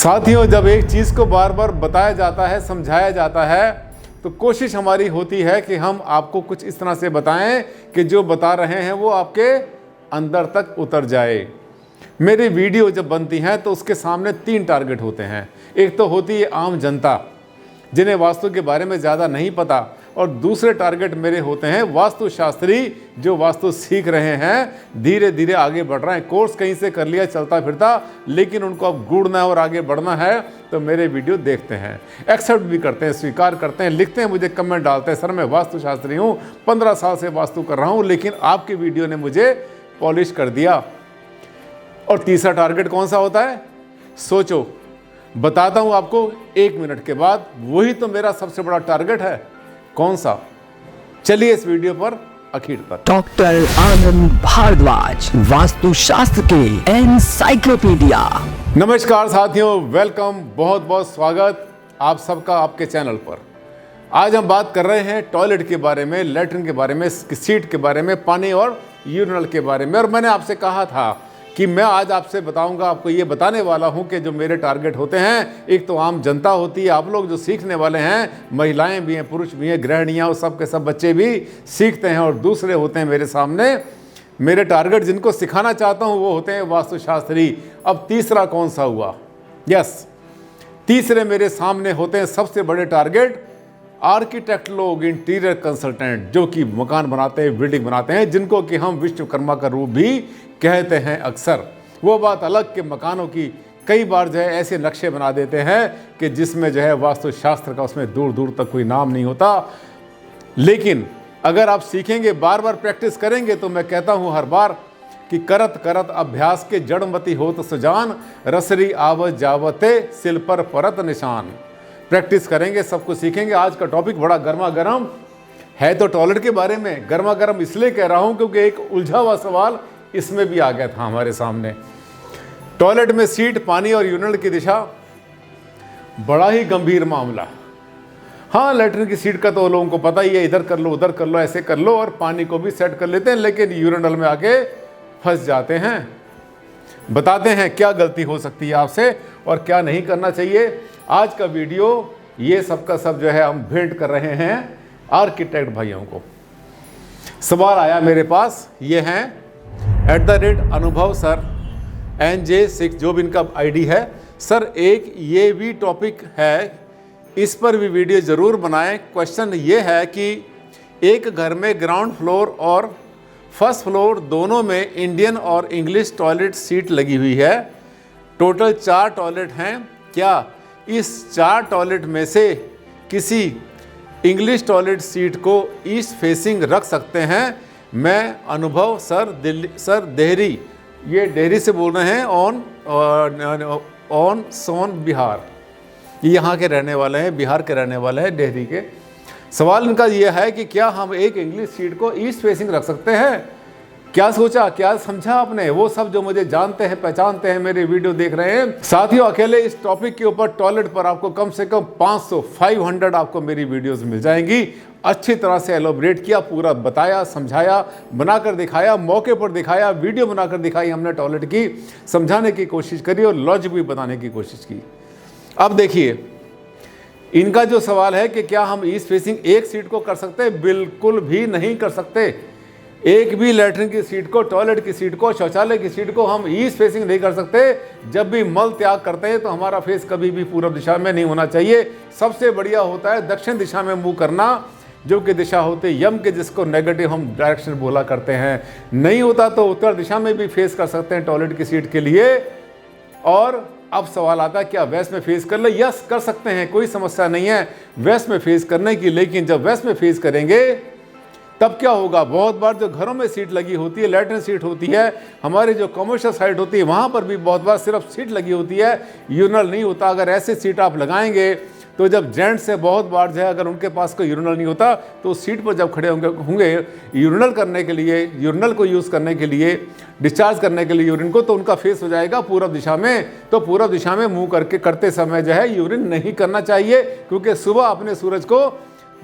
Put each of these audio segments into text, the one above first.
साथियों, जब एक चीज़ को बार बार बताया जाता है, समझाया जाता है, तो कोशिश हमारी होती है कि हम आपको कुछ इस तरह से बताएं कि जो बता रहे हैं वो आपके अंदर तक उतर जाए। मेरी वीडियो जब बनती हैं तो उसके सामने 3 टारगेट होते हैं। एक तो होती है आम जनता जिन्हें वास्तु के बारे में ज़्यादा नहीं पता, और दूसरे टारगेट मेरे होते हैं वास्तुशास्त्री जो वास्तु सीख रहे हैं, धीरे धीरे आगे बढ़ रहे हैं, कोर्स कहीं से कर लिया चलता फिरता, लेकिन उनको अब गुड़ना है और आगे बढ़ना है तो मेरे वीडियो देखते हैं, एक्सेप्ट भी करते हैं, स्वीकार करते हैं, लिखते हैं, मुझे कमेंट डालते हैं, सर मैं वास्तुशास्त्री हूँ, 15 साल से वास्तु कर रहा हूँ, लेकिन आपकी वीडियो ने मुझे पॉलिश कर दिया। और तीसरा टारगेट कौन सा होता है? सोचो, बताता हूं आपको 1 मिनट के बाद। वही तो मेरा सबसे बड़ा टारगेट है। कौन सा? चलिए इस वीडियो पर आखिर तक। डॉक्टर आनंद भारद्वाज, वास्तुशास्त्र के एनसाइक्लोपीडिया। नमस्कार साथियों, वेलकम, बहुत बहुत स्वागत आप सबका आपके चैनल पर। आज हम बात कर रहे हैं टॉयलेट के बारे में, लेटरिन के बारे में, सीट के बारे में, पानी और यूरिनल के बारे में। और मैंने आपसे कहा था कि मैं आज आपसे बताऊंगा, आपको ये बताने वाला हूं कि जो मेरे टारगेट होते हैं, एक तो आम जनता होती है, आप लोग जो सीखने वाले हैं, महिलाएं भी हैं, पुरुष भी हैं, गृहिणियां और सब के सब बच्चे भी सीखते हैं, और दूसरे होते हैं मेरे सामने मेरे टारगेट जिनको सिखाना चाहता हूं, वो होते हैं वास्तुशास्त्री। अब तीसरा कौन सा हुआ? यस, तीसरे मेरे सामने होते हैं सबसे बड़े टारगेट आर्किटेक्ट लोग, इंटीरियर कंसल्टेंट, जो कि मकान बनाते हैं, बिल्डिंग बनाते हैं, जिनको कि हम विश्वकर्मा का रूप भी कहते हैं अक्सर। वो बात अलग कि मकानों की कई बार जो है ऐसे नक्शे बना देते हैं कि जिसमें जो है वास्तुशास्त्र का उसमें दूर दूर तक कोई नाम नहीं होता। लेकिन अगर आप सीखेंगे, बार बार प्रैक्टिस करेंगे, तो मैं कहता हूँ हर बार कि करत करत अभ्यास के जड़मती होत सुजान, रसरी आवत जावते सिल पर परत निशान। प्रैक्टिस करेंगे, सब कुछ सीखेंगे। आज का टॉपिक बड़ा गर्मा गर्म है, तो टॉयलेट के बारे में गर्मा गर्म इसलिए कह रहा हूं क्योंकि एक उलझा हुआ सवाल इसमें भी आ गया था हमारे सामने। टॉयलेट में सीट, पानी और यूरिनल की दिशा बड़ा ही गंभीर मामला। हाँ, लेटरिन की सीट का तो लोगों को पता ही है, इधर कर लो, उधर कर लो, ऐसे कर लो, और पानी को भी सेट कर लेते हैं, लेकिन यूरिनल में आके फंस जाते हैं। बताते हैं क्या गलती हो सकती है आपसे और क्या नहीं करना चाहिए। आज का वीडियो ये सब का सब जो है हम भेंट कर रहे हैं आर्किटेक्ट भाइयों को। सवाल आया मेरे पास, ये हैं @अनुभव सर NJ6, जो भी इनका आईडी है। सर एक ये भी टॉपिक है, इस पर भी वीडियो ज़रूर बनाएं। क्वेश्चन ये है कि एक घर में ग्राउंड फ्लोर और फर्स्ट फ्लोर दोनों में इंडियन और इंग्लिश टॉयलेट सीट लगी हुई है। टोटल 4 टॉयलेट हैं। क्या इस 4 टॉयलेट में से किसी इंग्लिश टॉयलेट सीट को ईस्ट फेसिंग रख सकते हैं? मैं अनुभव सर, दिल्ली सर, देहरी, ये देहरी से बोल रहे हैं, ऑन सोन बिहार। ये यहाँ के रहने वाले हैं, बिहार के रहने वाले हैं, देहरी के। सवाल इनका ये है कि क्या हम एक इंग्लिश सीट को ईस्ट फेसिंग रख सकते हैं? क्या सोचा, क्या समझा आपने? वो सब जो मुझे जानते हैं, पहचानते हैं, मेरे वीडियो देख रहे हैं। साथियों, अकेले इस टॉपिक के ऊपर टॉयलेट पर आपको कम से कम 500 आपको मेरी वीडियोस मिल जाएंगी। अच्छी तरह से एलोबरेट किया, पूरा बताया, समझाया, बनाकर दिखाया, मौके पर दिखाया, वीडियो बनाकर दिखाई हमने टॉयलेट की, समझाने की कोशिश करी और लॉजिक भी बताने की कोशिश की। अब देखिए, इनका जो सवाल है कि क्या हम ईस्ट फेसिंग एक सीट को कर सकते हैं? बिल्कुल भी नहीं कर सकते। एक भी लेटरिन की सीट को, टॉयलेट की सीट को, शौचालय की सीट को हम ईस्ट फेसिंग नहीं कर सकते। जब भी मल त्याग करते हैं तो हमारा फेस कभी भी पूर्व दिशा में नहीं होना चाहिए। सबसे बढ़िया होता है दक्षिण दिशा में मुंह करना, जो कि दिशा होते यम के, जिसको नेगेटिव हम डायरेक्शन बोला करते हैं। नहीं होता तो उत्तर दिशा में भी फेस कर सकते हैं टॉयलेट की सीट के लिए। और अब सवाल आता है क्या वेस्ट में फेस कर ले? यस, कर सकते हैं, कोई समस्या नहीं है वेस्ट में फेस करने की। लेकिन जब वेस्ट में फेस करेंगे तब क्या होगा? बहुत बार जो घरों में सीट लगी होती है, लेटरिन सीट होती है, हमारी जो कमर्शियल साइट होती है, वहाँ पर भी बहुत बार सिर्फ सीट लगी होती है, यूरिनल नहीं होता। अगर ऐसे सीट आप लगाएंगे तो जब जेंट्स से बहुत बार जो है, अगर उनके पास कोई यूरिनल नहीं होता, तो उस सीट पर जब खड़े होंगे यूरिनल करने के लिए, यूरिनल को यूज़ करने के लिए, डिस्चार्ज करने के लिए यूरिन को, तो उनका फेस हो जाएगा पूर्व दिशा में। तो पूर्व दिशा में मुँह करके करते समय जो है यूरिन नहीं करना चाहिए, क्योंकि सुबह आपने सूरज को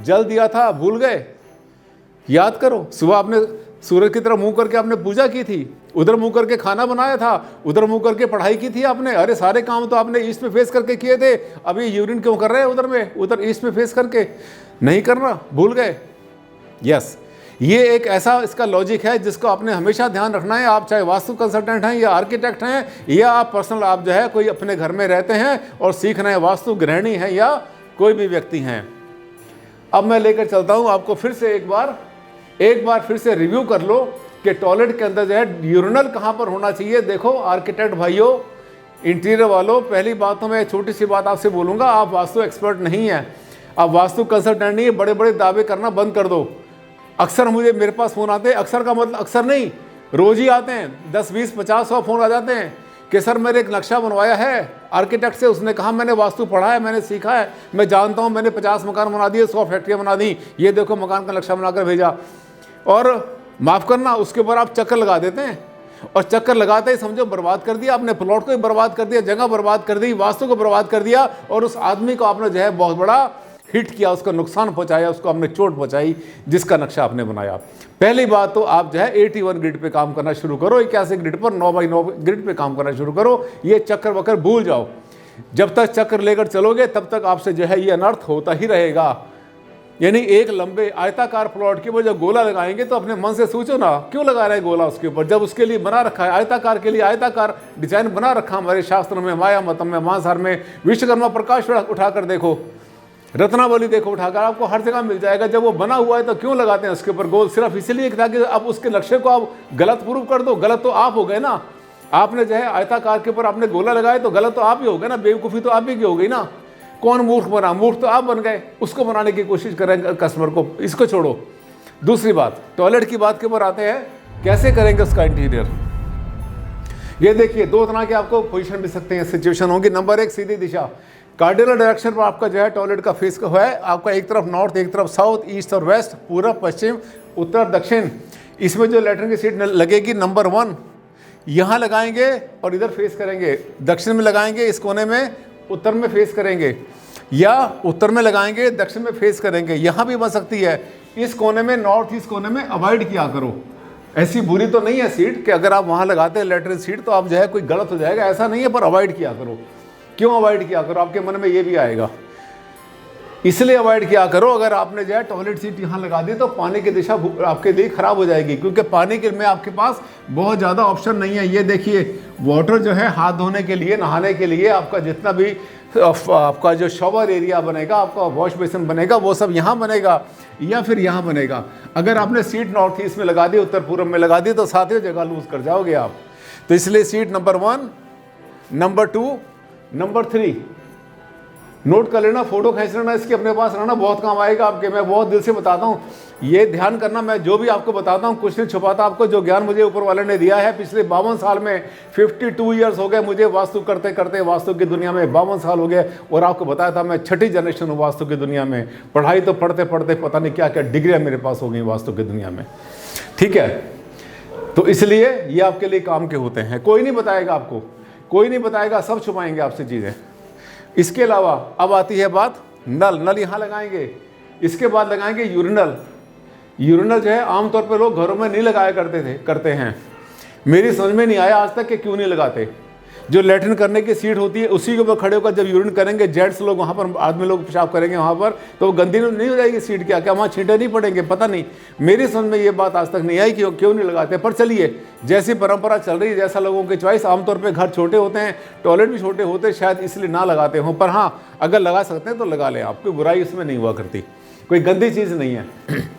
जल दिया था, भूल गए? याद करो, सुबह आपने सूरज की तरफ मुंह करके आपने पूजा की थी, उधर मुंह करके खाना बनाया था, उधर मुंह करके पढ़ाई की थी आपने, अरे सारे काम तो आपने ईस्ट में फेस करके किए थे, अभी यूरिन क्यों कर रहे हैं उधर में, उधर ईस्ट में फेस करके? नहीं करना, भूल गए? यस, ये एक ऐसा इसका लॉजिक है जिसको आपने हमेशा ध्यान रखना है। आप चाहे वास्तु कंसल्टेंट हैं या आर्किटेक्ट हैं या आप पर्सनल आप जो है कोई अपने घर में रहते हैं और सीख रहे हैं, वास्तु गृहिणी हैं या कोई भी व्यक्ति हैं। अब मैं लेकर चलता हूं आपको फिर से एक बार फिर से रिव्यू कर लो कि टॉयलेट के अंदर जो है यूरिनल कहाँ पर होना चाहिए। देखो आर्किटेक्ट भाइयों, इंटीरियर वालों, पहली बात तो मैं छोटी सी बात आपसे बोलूँगा, आप वास्तु एक्सपर्ट नहीं हैं, आप वास्तु कंसल्टेंट नहीं है, बड़े बड़े दावे करना बंद कर दो। अक्सर मेरे पास फ़ोन आते हैं, अक्सर का मतलब अक्सर नहीं, रोज़ ही आते हैं, 10 20 50 100 फ़ोन आ जाते हैं कि सर मैंने एक नक्शा बनवाया है आर्किटेक्ट से, उसने कहा मैंने वास्तु पढ़ा है, मैंने सीखा है, मैं जानता हूँ, मैंने 50 मकान बना दिए, 100 फैक्ट्रियाँ बना दी, ये देखो मकान का नक्शा बनाकर भेजा। और माफ़ करना, उसके ऊपर आप चक्कर लगा देते हैं और चक्कर लगाते ही समझो बर्बाद कर दिया आपने, प्लॉट को ही बर्बाद कर दिया, जगह बर्बाद कर दी, वास्तु को बर्बाद कर दिया और उस आदमी को आपने जो है बहुत बड़ा हिट किया, उसका नुकसान पहुंचाया, उसको आपने चोट पहुंचाई जिसका नक्शा आपने बनाया। पहली बात तो आप जो है 81 ग्रिड पे काम करना शुरू करो, 81 ग्रिड पर 9x9 ग्रिड पे काम करना शुरू करो, ये चक्कर वक्कर भूल जाओ। जब तक चक्कर लेकर चलोगे तब तक आपसे जो है ये अनर्थ होता ही रहेगा। यानी एक लंबे आयताकार प्लॉट के ऊपर जब गोला लगाएंगे तो अपने मन से सोचो ना, क्यों लगा रहे हैं गोला उसके ऊपर, जब उसके लिए बना रखा है आयताकार के लिए आयताकार डिजाइन बना रखा हमारे शास्त्रों में, माया मतम में, मांसाहार में। विश्वकर्मा प्रकाश उठाकर देखो, रत्नावली देखो उठाकर, आपको हर जगह मिल जाएगा। जब वो बना हुआ है तो क्यों लगाते हैं उसके ऊपर गोल? सिर्फ इसलिए ताकि अब उसके नक्शे को आप गलत प्रूव कर दो। गलत तो आप हो गए ना, आपने जो है आयताकार के ऊपर आपने गोला लगाया तो गलत तो आप ही हो गए ना, बेवकूफ़ी तो आप ही की हो गई ना। कौन मूर्ख बना? मूर्ख तो आप बन गए। उसको बनाने की कोशिश करेंगे कस्टमर को, इसको छोड़ो। दूसरी बात, टॉयलेट की बात के ऊपर आते हैं, कैसे करेंगे उसका इंटीरियर। ये देखिए, दो तरह के आपको पोजीशन मिल सकते हैं, सिचुएशन होगी। नंबर 1, सीधी दिशा, कार्डिनल डायरेक्शन पर आपका जो है टॉयलेट का फेस का है आपका, एक तरफ नॉर्थ, एक तरफ साउथ, ईस्ट और वेस्ट, पूर्व पश्चिम, उत्तर दक्षिण। इसमें जो लैट्रिन की सीट लगेगी नंबर 1 यहाँ लगाएंगे और इधर फेस करेंगे, दक्षिण में लगाएंगे, इस कोने में उत्तर में फेस करेंगे, या उत्तर में लगाएंगे दक्षिण में फेस करेंगे। यहाँ भी बन सकती है, इस कोने में, नॉर्थ ईस्ट कोने में अवॉइड किया करो। ऐसी बुरी तो नहीं है सीट कि अगर आप वहाँ लगाते हैं लैट्रिन सीट तो आप जो है कोई गलत हो जाएगा, ऐसा नहीं है, पर अवॉइड किया करो। क्यों अवॉइड किया करो? आपके मन में ये भी आएगा, इसलिए अवॉइड किया करो। अगर आपने जो है टॉयलेट सीट यहाँ लगा दी तो पानी की दिशा आपके लिए खराब हो जाएगी, क्योंकि पानी के में आपके पास बहुत ज़्यादा ऑप्शन नहीं है। ये देखिए, वाटर जो है हाथ धोने के लिए, नहाने के लिए, आपका जितना भी आपका जो शॉवर एरिया बनेगा, आपका वॉश बेसिन बनेगा, वो सब यहाँ बनेगा या फिर यहाँ बनेगा। अगर आपने सीट नॉर्थ ईस्ट में लगा दी, उत्तर पूर्व में लगा दी, तो साथियों जगह लूज कर जाओगे आप। तो इसलिए seat number 1, number 2, number 3 note कर लेना, फोटो खींच लेना, इसकी अपने पास रहना, बहुत काम आएगा आपके। मैं बहुत दिल से बताता हूँ, ये ध्यान करना, मैं जो भी आपको बताता हूँ कुछ नहीं छुपाता आपको। जो ज्ञान मुझे ऊपर वाले ने दिया है, पिछले 52 साल में 52 ईयर्स हो गए मुझे वास्तु करते करते, वास्तु की दुनिया में 52 साल हो गए। और आपको बताया था मैं 6ठी जनरेशन हूँ वास्तु की दुनिया में। पढ़ाई तो पढ़ते पढ़ते पता नहीं क्या क्या डिग्रियाँ मेरे पास हो गई वास्तु की दुनिया में, ठीक है। तो इसलिए ये आपके लिए काम के होते हैं, कोई नहीं बताएगा आपको, कोई नहीं बताएगा, सब छुपाएंगे आपसे चीज़ें। इसके अलावा अब आती है बात नल। नल यहाँ लगाएंगे, इसके बाद लगाएंगे यूरिनल। यूरिनल जो है आमतौर पे लोग घरों में नहीं लगाया करते हैं। मेरी समझ में नहीं आया आज तक कि क्यों नहीं लगाते। जो लैट्रिन करने की सीट होती है उसी के ऊपर खड़े होकर जब यूरिन करेंगे, जेंट्स लोग वहाँ पर, आदमी लोग पेशाब करेंगे वहाँ पर, तो गंदी नहीं हो जाएगी सीट? क्या वहाँ छींटे नहीं पड़ेंगे? पता नहीं, मेरी समझ में ये बात आज तक नहीं आई कि क्यों नहीं लगाते। पर चलिए, जैसी परंपरा चल रही है, जैसा लोगों की चॉइस, आमतौर पर घर छोटे होते हैं, टॉयलेट भी छोटे होते हैं, शायद इसलिए ना लगाते हों। पर हाँ, अगर लगा सकते हैं तो लगा लें आप, कोई बुराई इसमें नहीं हुआ करती, कोई गंदी चीज़ नहीं है।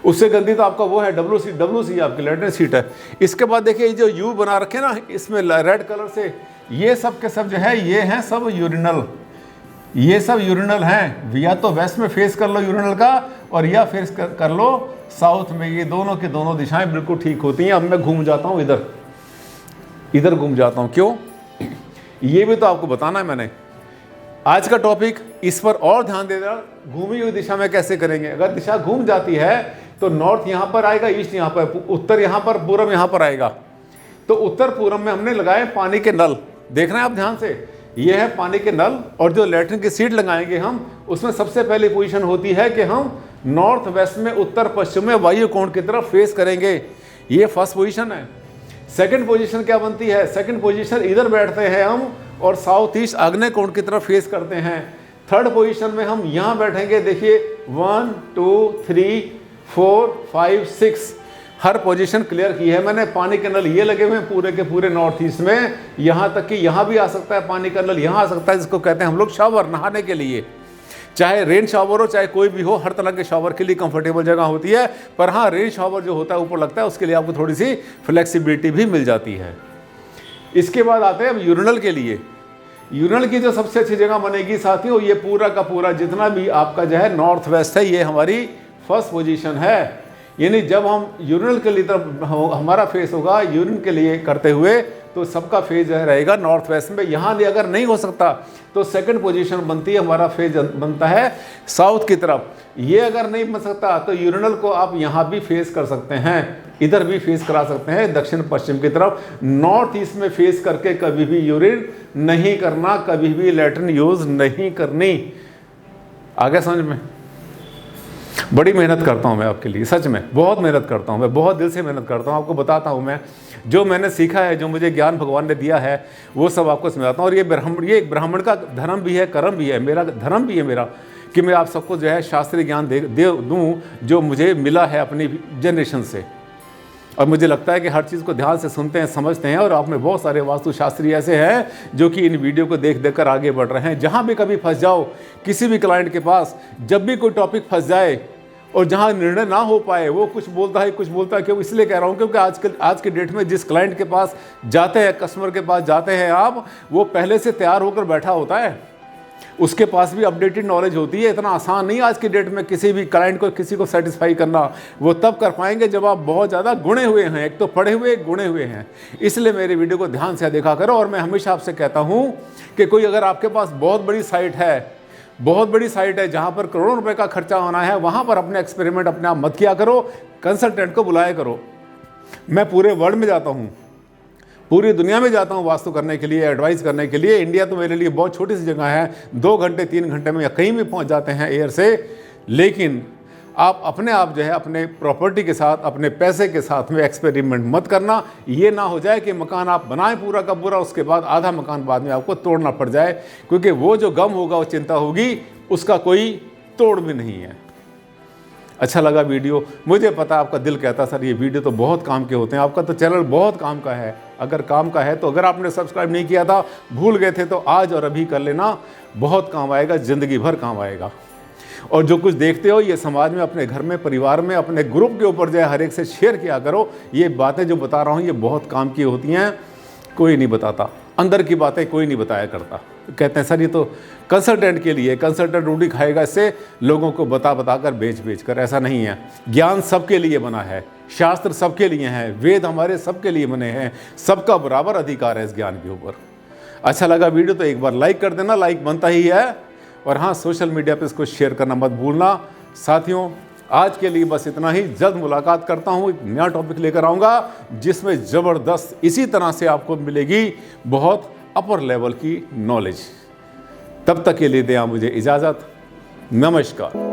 उससे गंदी तो आपका वो है WC आपकी लैट्रिन सीट है। इसके बाद देखिए, जो यू बना रखे ना इसमें रेड कलर से, ये सब के सब जो है ये हैं सब यूरिनल। ये सब यूरिनल हैं, या तो वेस्ट में फेस कर लो यूरिनल का, और या फेस कर लो साउथ में। ये दोनों की दोनों दिशाएं बिल्कुल ठीक होती हैं। अब मैं घूम जाता हूँ इधर घूम जाता हूँ। क्यों? ये भी तो आपको बताना है मैंने। आज का टॉपिक इस पर और ध्यान दे देना, घूमी हुई दिशा में कैसे करेंगे। अगर दिशा घूम जाती है तो नॉर्थ यहाँ पर आएगा, ईस्ट यहाँ पर, उत्तर यहाँ पर, पूर्व यहाँ पर आएगा। तो उत्तर पूर्व में हमने लगाए पानी के नल, देख रहे हैं आप ध्यान से, ये है पानी के नल। और जो लैट्रिन की सीट लगाएंगे हम, उसमें सबसे पहली पोजीशन होती है कि हम नॉर्थ वेस्ट में, उत्तर पश्चिम में, वायु कोण की तरफ फेस करेंगे। ये फर्स्ट पोजीशन है। सेकंड पोजीशन क्या बनती है? सेकंड पोजीशन इधर बैठते हैं हम और साउथ ईस्ट आग्नेय कोण की तरफ फेस करते हैं। थर्ड पोजीशन में हम यहाँ बैठेंगे। देखिए 1 2 3 4 5 6 हर पोजीशन क्लियर की है मैंने। पानी के नल ये लगे हुए हैं पूरे के पूरे नॉर्थ ईस्ट में, यहाँ तक कि यहाँ भी आ सकता है पानी का नल, यहाँ आ सकता है, जिसको कहते हैं हम लोग शावर, नहाने के लिए। चाहे रेन शावर हो चाहे कोई भी हो, हर तरह के शावर के लिए कंफर्टेबल जगह होती है। पर हाँ, रेन शावर जो होता है ऊपर लगता है, उसके लिए आपको थोड़ी सी फ्लेक्सिबिलिटी भी मिल जाती है। इसके बाद आते हैं अब यूरिनल के लिए। यूरिनल की जो सबसे अच्छी जगह बनेगी साथियों, ये पूरा का पूरा जितना भी आपका जो है नॉर्थ वेस्ट है, ये हमारी फर्स्ट पोजीशन है। यानी जब हम यूरिनल के लिए तरफ हमारा फेस होगा यूरिन के लिए करते हुए, तो सबका फेज जो है रहेगा नॉर्थ वेस्ट में। यहाँ अगर नहीं हो सकता तो सेकंड पोजीशन बनती है, हमारा फेज बनता है साउथ की तरफ। ये अगर नहीं बन सकता तो यूरिनल को आप यहाँ भी फेस कर सकते हैं, इधर भी फेस करा सकते हैं दक्षिण पश्चिम की तरफ। नॉर्थ ईस्ट में फेस करके कभी भी यूरिन नहीं करना, कभी भी लैट्रिन यूज नहीं करनी। आगे समझ में? बड़ी मेहनत करता हूँ मैं आपके लिए, सच में बहुत मेहनत करता हूँ मैं, बहुत दिल से मेहनत करता हूँ। आपको बताता हूँ मैं जो मैंने सीखा है, जो मुझे ज्ञान भगवान ने दिया है, वो सब आपको समझाता हूँ। और ये एक ब्राह्मण का धर्म भी है, कर्म भी है, मेरा धर्म भी है मेरा, कि मैं आप सबको जो है शास्त्रीय ज्ञान दे दूँ जो मुझे मिला है अपनी जनरेशन से। और मुझे लगता है कि हर चीज़ को ध्यान से सुनते हैं, समझते हैं। और आप में बहुत सारे वास्तुशास्त्री ऐसे हैं जो कि इन वीडियो को देख देख कर आगे बढ़ रहे हैं। जहाँ भी कभी फंस जाओ किसी भी क्लाइंट के पास, जब भी कोई टॉपिक फंस जाए और जहाँ निर्णय ना हो पाए, वो कुछ बोलता है कुछ बोलता है। क्यों? इसलिए कह रहा हूँ क्योंकि आज के डेट में जिस क्लाइंट के पास जाते हैं, कस्टमर के पास जाते हैं आप, वो पहले से तैयार होकर बैठा होता है, उसके पास भी अपडेटेड नॉलेज होती है। इतना आसान नहीं आज की डेट में किसी भी क्लाइंट को, किसी को सेटिस्फाई करना। वो तब कर पाएंगे जब आप बहुत ज़्यादा गुणे हुए हैं, एक तो पढ़े हुए, गुणे हुए हैं। इसलिए मेरे वीडियो को ध्यान से देखा करो। और मैं हमेशा आपसे कहता हूँ कि कोई अगर आपके पास बहुत बड़ी साइट है, बहुत बड़ी साइट है जहाँ पर करोड़ों रुपए का खर्चा होना है, वहाँ पर अपने एक्सपेरिमेंट अपने आप मत किया करो, कंसल्टेंट को बुलाया करो। मैं पूरे वर्ल्ड में जाता हूँ, पूरी दुनिया में जाता हूँ वास्तु करने के लिए, एडवाइस करने के लिए। इंडिया तो मेरे लिए बहुत छोटी सी जगह है, 2 घंटे 3 घंटे में या कहीं भी पहुँच जाते हैं एयर से। लेकिन आप अपने आप जो है अपने प्रॉपर्टी के साथ, अपने पैसे के साथ में एक्सपेरिमेंट मत करना। ये ना हो जाए कि मकान आप बनाएं पूरा का पूरा, उसके बाद आधा मकान बाद में आपको तोड़ना पड़ जाए, क्योंकि वो जो गम होगा, वो चिंता होगी, उसका कोई तोड़ भी नहीं है। अच्छा लगा वीडियो? मुझे पता आपका दिल कहता सर ये वीडियो तो बहुत काम के होते हैं, आपका तो चैनल बहुत काम का है। अगर काम का है तो अगर आपने सब्सक्राइब नहीं किया था, भूल गए थे, तो आज और अभी कर लेना, बहुत काम आएगा, ज़िंदगी भर काम आएगा। और जो कुछ देखते हो ये समाज में, अपने घर में, परिवार में, अपने ग्रुप के ऊपर जो है हर एक से शेयर किया करो। ये बातें जो बता रहा हूँ ये बहुत काम की होती हैं, कोई नहीं बताता, अंदर की बातें कोई नहीं बताया करता। कहते हैं सर ये तो कंसल्टेंट के लिए, कंसल्टेंट रोटी खाएगा इससे, लोगों को बता कर बेच कर। ऐसा नहीं है। ज्ञान सबके लिए बना है, शास्त्र सबके लिए हैं, वेद हमारे सबके लिए बने हैं, सबका बराबर अधिकार है इस ज्ञान के ऊपर। अच्छा लगा वीडियो तो एक बार लाइक कर देना, लाइक बनता ही है। और हाँ, सोशल मीडिया पे इसको शेयर करना मत भूलना। साथियों आज के लिए बस इतना ही। जल्द मुलाकात करता हूँ, एक नया टॉपिक लेकर आऊँगा जिसमें ज़बरदस्त इसी तरह से आपको मिलेगी बहुत अपर लेवल की नॉलेज। तब तक के लिए दें आप मुझे इजाज़त। नमस्कार।